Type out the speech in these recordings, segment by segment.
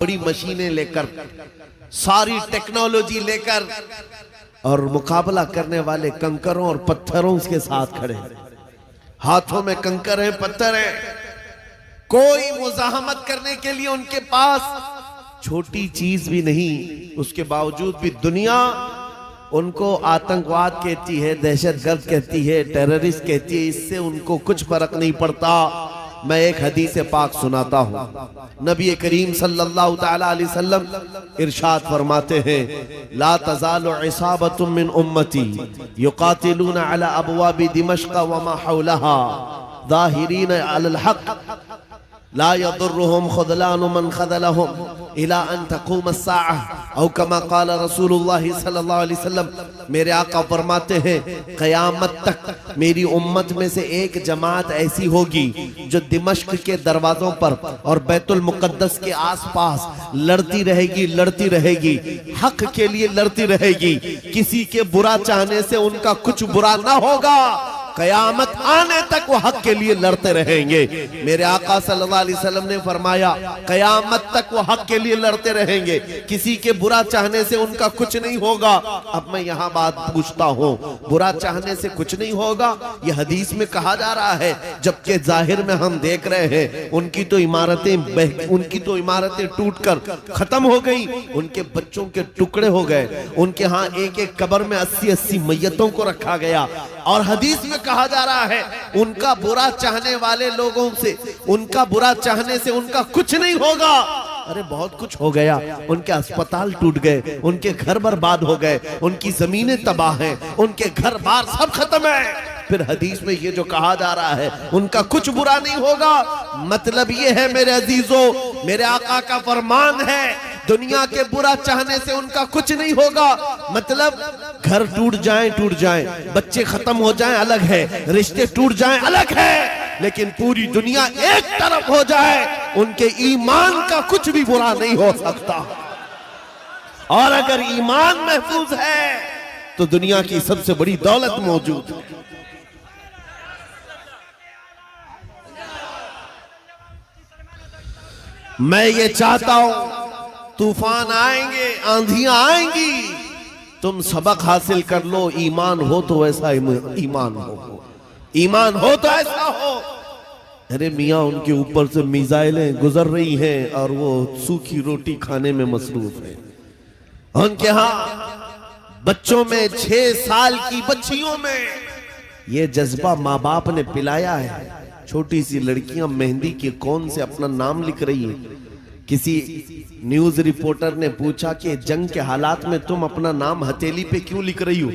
बड़ी मशीनें लेकर, सारी टेक्नोलॉजी लेकर, और मुकाबला करने वाले कंकरों और पत्थरों के साथ खड़े हैं। हाथों में कंकर हैं, पत्थर हैं, कोई मुजाहमत करने के लिए उनके पास छोटी चीज भी नहीं। उसके बावजूद भी दुनिया उनको आतंकवाद कहती है, दहशतगर्द कहती है, टेररिस्ट कहती है, इससे उनको कुछ फर्क नहीं पड़ता। मैं एक हदीस पाक सुनाता हूँ। नबी करीम सल्लल्लाहु तआला अलैहि वसल्लम इरशाद फरमाते हैं, ला तज़ालु इसाबतुम मिन उम्मती युकातिलूना अला अबवाबि दिमश्क व मा हौलहा ज़ाहिरीन अलल हक़ ला यदुर्रुहुम ख़ुज़लानु मन ख़ज़लहुम इला अन तक़ूम अस्साअह औ कमा क़ाल रसूलुल्लाह सल्लल्लाहु अलैहि वसल्लम। मेरे आका फरमाते हैं, क़यामत तक मेरी उम्मत में से एक जमात ऐसी होगी जो दिमश्क के दरवाजों पर और बैतुल मुक़द्दस के आसपास लड़ती रहेगी, हक के लिए लड़ती रहेगी। किसी के बुरा चाहने से उनका कुछ बुरा ना होगा, कयामत आने तक वो हक के लिए लड़ते रहेंगे। मेरे आका सल्लल्लाहु अलैहि वसल्लम ने फरमाया, कयामत तक वो हक के लिए लड़ते रहेंगे, किसी के बुरा चाहने से उनका कुछ नहीं होगा। अब मैं यहाँ बात पूछता हूँ, बुरा चाहने से कुछ नहीं होगा, ये हदीस में कहा जा रहा है, जबकि जाहिर में हम देख रहे हैं उनकी तो इमारतें टूटकर खत्म हो गई, उनके बच्चों के टुकड़े हो गए, उनके यहाँ एक एक कब्र में 80-80 मैयतों को रखा गया। और हदीस में कहा जा रहा है, उनका बुरा चाहने वाले लोगों से, उनका बुरा चाहने से उनका कुछ नहीं होगा। अरे बहुत कुछ हो गया, उनके अस्पताल टूट गए, उनके घर बर्बाद हो गए, उनकी जमीनें तबाह हैं, उनके घर बार सब खत्म है। फिर हदीस में ये जो कहा जा रहा है, उनका कुछ बुरा नहीं होगा, मतलब ये है मेरे अजीजों, मेरे आका का फरमान है, दुनिया के बुरा चाहने से उनका कुछ नहीं होगा। मतलब घर टूट जाएं, बच्चे खत्म हो जाएं अलग है, रिश्ते टूट जाएं अलग है, लेकिन पूरी दुनिया एक तरफ हो जाए, उनके ईमान का कुछ भी बुरा नहीं हो सकता। और अगर ईमान महफूज है तो दुनिया की सबसे बड़ी दौलत मौजूद है। मैं ये चाहता हूं, तूफान आएंगे, आंधियां आएंगी, तुम सबक हासिल कर लो, ईमान हो तो ऐसा ईमान हो तो ऐसा हो। अरे मियाँ, उनके ऊपर से मिसाइलें गुजर रही हैं और वो सूखी रोटी खाने में मसरूफ है। उनके यहाँ बच्चों में, 6 साल की बच्चियों में ये जज्बा माँ बाप ने पिलाया है। छोटी सी लड़कियां मेहंदी के कौन से अपना नाम लिख रही हैं। किसी न्यूज रिपोर्टर ने पूछा कि जंग के हालात में तुम अपना नाम हथेली पे क्यों लिख रही हो।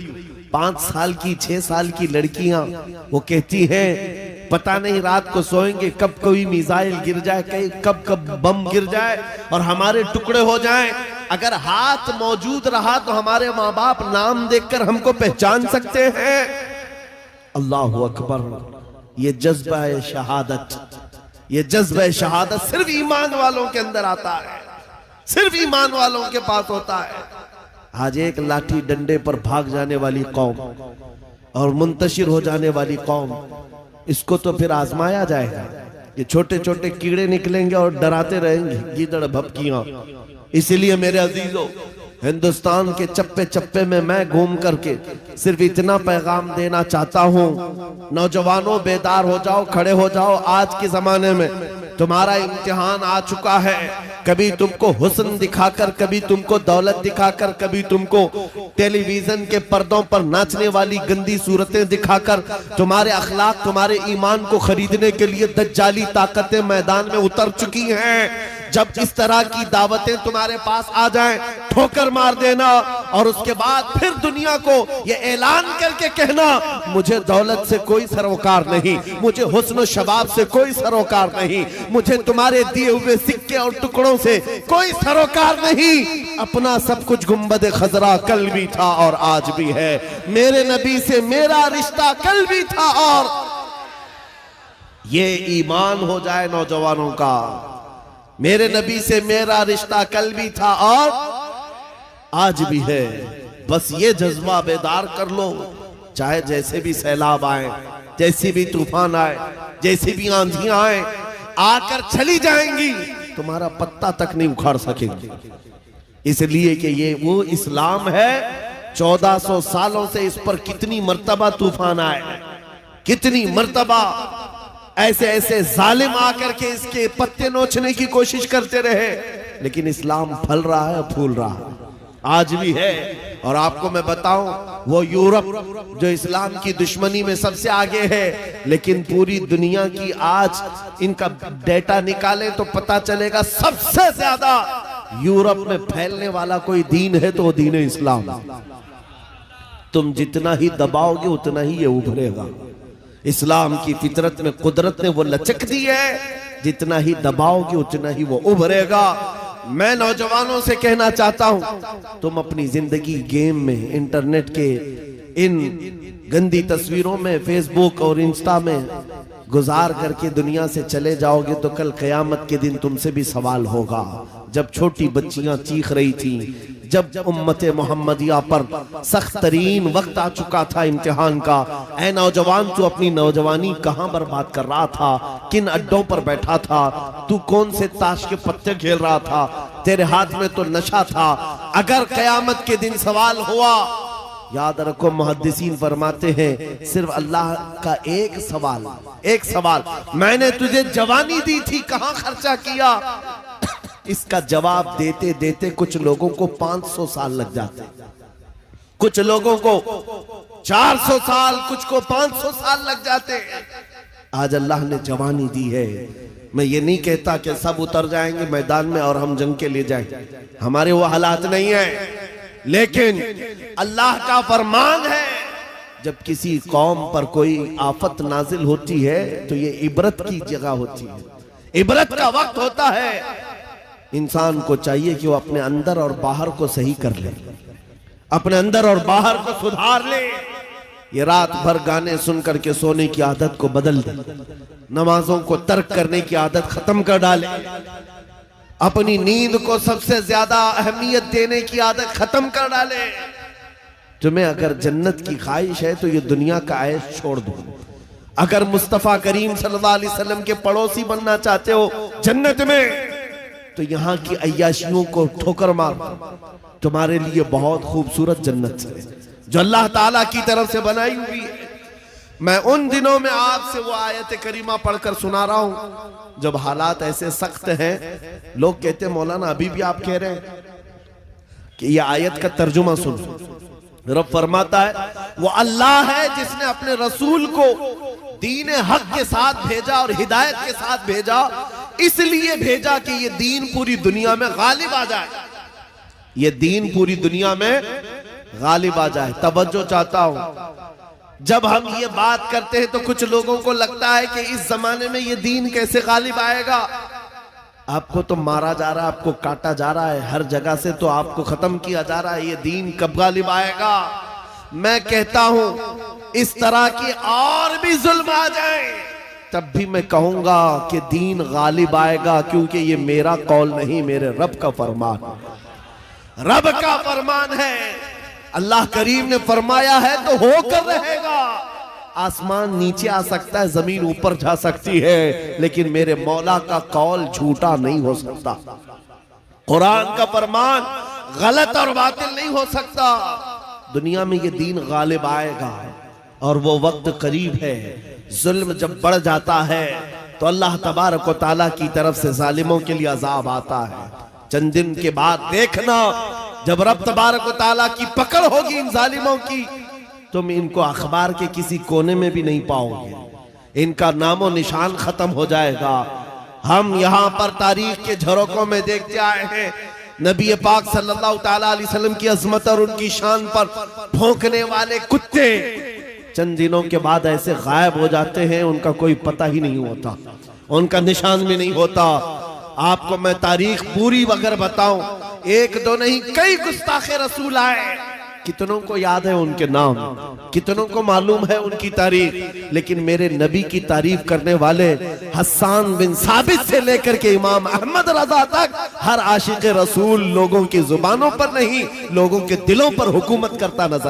5 साल की, 6 साल की लड़कियां वो कहती हैं, पता नहीं रात को सोएंगे कब कोई मिसाइल गिर जाए, कब बम गिर जाए और हमारे टुकड़े हो जाएं। अगर हाथ मौजूद रहा तो हमारे माँ बाप नाम देखकर हमको पहचान सकते हैं। अल्लाहु अकबर। ये जज्बा है शहादत, ये जज्बा है शहादत सिर्फ ईमान वालों के अंदर आता है, सिर्फ ईमान वालों के पास होता है। आज एक लाठी डंडे पर भाग जाने वाली कौम और मुंतशिर हो जाने वाली कौम, इसको तो फिर आजमाया जाएगा। ये छोटे छोटे कीड़े निकलेंगे और डराते रहेंगे, गीदड़ भपकियां। इसीलिए मेरे अजीजों, हिंदुस्तान के चप्पे चप्पे में मैं घूम करके सिर्फ इतना पैगाम देना चाहता हूँ, नौजवानों बेदार हो जाओ, खड़े हो जाओ। आज के जमाने में तुम्हारा इम्तिहान आ चुका है। कभी तुमको हुस्न दिखाकर, कभी तुमको दौलत दिखाकर, कभी तुमको टेलीविजन के पर्दों पर नाचने वाली गंदी सूरतें दिखाकर तुम्हारे अखलाक, तुम्हारे ईमान को खरीदने के लिए दज्जाली ताकतें मैदान में उतर चुकी हैं। जब इस तरह की दावतें तुम्हारे पास आ जाएं, ठोकर मार देना और उसके बाद फिर दुनिया को ये ऐलान करके कहना, मुझे दौलत से कोई सरोकार नहीं, मुझे हुस्न शबाब से कोई सरोकार नहीं, मुझे तुम्हारे दिए हुए सिक्के और टुकड़ों से कोई सरोकार नहीं। अपना सब कुछ गुंबद खजरा कल भी था और आज भी है, मेरे नबी से मेरा रिश्ता कल भी था। और ये ईमान हो जाए नौजवानों का, मेरे नबी से मेरा रिश्ता कल भी था और आज भी है। बस ये जज्बा बेदार कर लो, चाहे जैसे भी सैलाब आए, जैसी भी तूफान आए, जैसी भी आंधियां आए, आकर चली जाएंगी, तुम्हारा पत्ता तक नहीं उखाड़ सकेंगे। इसलिए कि ये वो इस्लाम है। 1400 सालों से इस पर कितनी मर्तबा तूफान आए, कितनी मर्तबा ऐसे ऐसे जालिम आकर के इसके पत्ते नोचने की कोशिश करते रहे, लेकिन इस्लाम फल रहा है, फूल रहा है, आज भी है। और आपको मैं बताऊं, वो यूरोप जो इस्लाम की दुश्मनी में सबसे आगे है, लेकिन पूरी दुनिया की आज इनका डेटा निकालें तो पता चलेगा सबसे ज्यादा यूरोप में फैलने वाला कोई दीन है तो वो दीन इस्लाम। तुम जितना ही दबाओगे उतना ही ये उभरेगा। इस्लाम की फितरत में कुदरत ने वो लचक दी है, जितना ही दबाओगे उतना ही वो उभरेगा। मैं नौजवानों से कहना चाहता हूं, तुम अपनी जिंदगी गेम में, इंटरनेट के इन गंदी तस्वीरों में, फेसबुक और इंस्टा में गुजार करके दुनिया से चले जाओगे तो कल क़यामत के दिन तुमसे भी सवाल होगा। जब छोटी बच्चियां चीख रही थी, जब उम्मते मोहम्मदिया पर सख्त तरीन वक्त आ चुका था इम्तिहान का, ऐ नौजवान तू अपनी नौजवानी कहां बर्बाद कर रहा था, किन अड्डों पर बैठा था, तू कौन से ताश के पत्ते खेल रहा था, तेरे हाथ में तो नशा था। अगर क़यामत के दिन सवाल हुआ, याद रखो मुहद्दिसीन फरमाते हैं सिर्फ अल्लाह का एक सवाल, मैंने तुझे जवानी दी थी कहां खर्चा किया। इसका जवाब देते देते कुछ लोगों को 500 साल लग जाते, कुछ लोगों को 400 साल, कुछ को 500 साल लग जाते। आज अल्लाह ने जवानी दी है। मैं ये नहीं कहता कि सब उतर जाएंगे मैदान में और हम जंग के लिए जाएंगे, हमारे वो हालात नहीं है, लेकिन अल्लाह का फरमान है जब किसी कौम पर कोई आफत नाजिल होती है तो ये इबरत की जगह होती है, इबरत का वक्त होता है। इंसान को चाहिए कि वो अपने अंदर और बाहर को सही कर ले, अपने अंदर और बाहर को सुधार ले। ये रात भर गाने सुन करके सोने की आदत को बदल दे, नमाजों को तर्क करने की आदत खत्म कर डाले, अपनी नींद को सबसे ज्यादा अहमियत देने की आदत खत्म कर डाले। तुम्हें अगर जन्नत की ख्वाहिश है तो ये दुनिया का ऐश छोड़ दो। अगर मुस्तफा करीम सल्लल्लाहु अलैहि वसल्लम के पड़ोसी बनना चाहते हो जन्नत में, तो यहाँ की अय्याशियों को ठोकर मार, तुम्हारे लिए बहुत खूबसूरत जन्नत है जो अल्लाह ताला की तरफ से बनाई हुई है। मैं उन दिनों में आपसे वो आयत करीमा पढ़कर सुना रहा हूं जब हालात ऐसे सख्त हैं। लोग कहते हैं मौलाना अभी भी आप कह रहे हैं कि ये आयत का तर्जुमा सुन। रब फरमाता है वो अल्लाह है जिसने अपने रसूल को दीन हक के साथ भेजा और हिदायत के साथ भेजा, इसलिए भेजा कि ये दीन पूरी दुनिया में गालिब आ जाए, ये दीन पूरी दुनिया में गालिब आ जाए। तवज्जो चाहता हूं, जब हम ये बात करते हैं तो कुछ लोगों को लगता है कि इस जमाने में ये दीन कैसे गालिब आएगा। आपको तो मारा जा रहा है, आपको काटा जा रहा है, हर जगह से तो आपको खत्म किया जा रहा है, ये दीन कब गालिब आएगा। मैं कहता हूं इस तरह की और भी जुल्म आ जाए तब भी मैं कहूंगा कि दीन गालिब आएगा, क्योंकि ये मेरा कौल नहीं, मेरे रब का फरमान, रब का फरमान है। अल्लाह करीम ने फरमाया है तो होकर रहेगा। आसमान नीचे आ सकता है, जमीन ऊपर जा सकती है, लेकिन मेरे मौला का कौल झूठा नहीं हो सकता। कुरान का फरमान गलत और बातिल नहीं हो सकता। दुनिया में ये दीन गालिब आएगा और वो वक्त करीब है। जुल्म जब बढ़ जाता है तो अल्लाह तबारक व तआला की तरफ से जालिमों के लिए अजाब आता है। चंद दिन के बाद देखना जब रब तबारक व तआला की पकड़ होगी इन जालिमों की, तुम इनको अखबार के किसी कोने में भी नहीं पाओगे, इनका नामो निशान खत्म हो जाएगा। हम यहाँ पर तारीख के झरोकों में देखते आए हैं नबी पाक सल्लल्लाहु ताला अलैहि वसल्लम की अजमत और उनकी शान पर भौंकने वाले कुत्ते चंद दिनों के बाद ऐसे गायब हो जाते हैं, उनका कोई पता ही नहीं होता, उनका निशान भी नहीं होता। आपको मैं तारीख पूरी अगर बताऊं, एक दो नहीं कई गुस्ताखे रसूल आए, कितनों को याद है उनके नाम, कितनों को मालूम है उनकी तारीख, लेकिन मेरे नबी की तारीफ करने वाले हस्सान बिन साबित से लेकर के इमाम अहमद रजा तक हर आशिक रसूल लोगों की जुबानों पर नहीं, लोगों के दिलों पर हुकूमत करता नजर